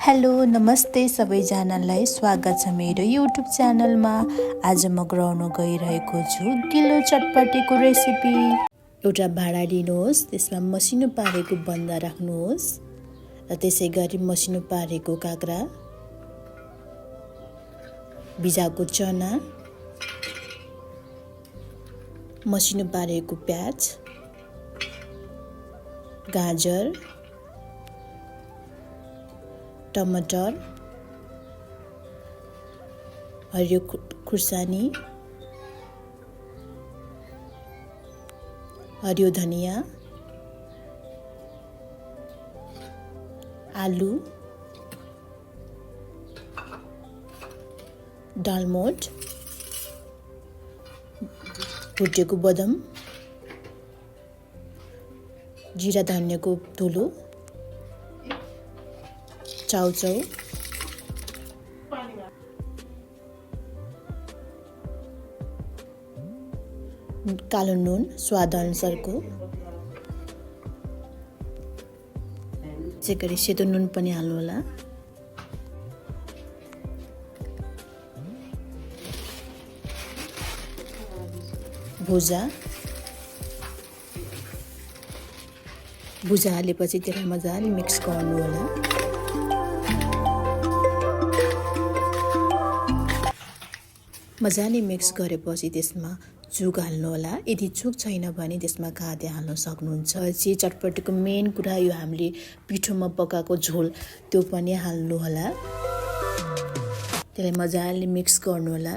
Hello नमस्ते सबैजनालाई स्वागत छ मेरो युट्युब च्यानलमा। आज म गराउन गइरहेको छु गिलो चटपटेको रेसिपी। एउटा भाँडा लिनुहोस्, त्यसमा मसिनो पारेको बन्दा राख्नुहोस् र त्यसै गरी मसिनो पारेको काँक्रा, भिजाएको चना, मसिनो पारेको प्याज, गाजर, टमाटर, हरियो खुर्सानी, हरियो धनिया, आलु, दालमोट, भुटेको बदाम, जिरा धनियाको धुलो, चाउचाउ, कालो नुन स्वाद अनुसारको, त्यसै गरी सेतो नुन पनि हाल्नु होला। भुजा हालेपछि त्यसलाई मजाले मिक्स गर्नु होला। मजाले मिक्स गरेपछि त्यसमा चुक हाल्नु होला। यदि चुक छैन भने त्यसमा खाद्य हाल्न सक्नुहुन्छ। चाहिँ चटपटेको मेन कुरा यो हामीले पिठोमा पकाएको झोल त्यो पनि हाल्नु होला। त्यसलाई मजाले मिक्स गर्नु होला।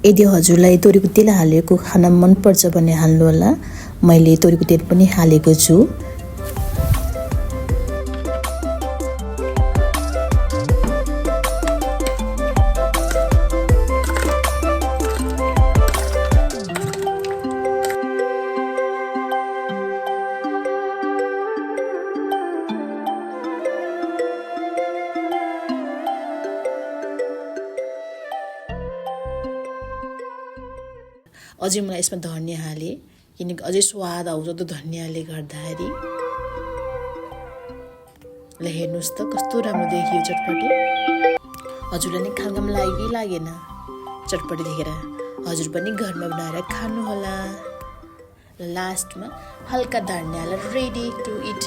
यदि हजुरलाई तोरीको तेल हालेको खाना मन पर्छ भने हाल्नु होला। मैले तोरीको तेल पनि हालेको छु। अझै मलाई यसमा धनिया हाले किनकि अझै स्वाद आउँछ त्यो धनियाले गर्दाखेरि। ल हेर्नुहोस् त कस्तो राम्रो देखियो चटपटे। हजुरलाई नि खान लाग्यो कि लागेन चटपटे देखेर? हजुर पनि घरमा बनाएर खानु होला। र लास्टमा हल्का धनिया हालेर रेडी टु इट।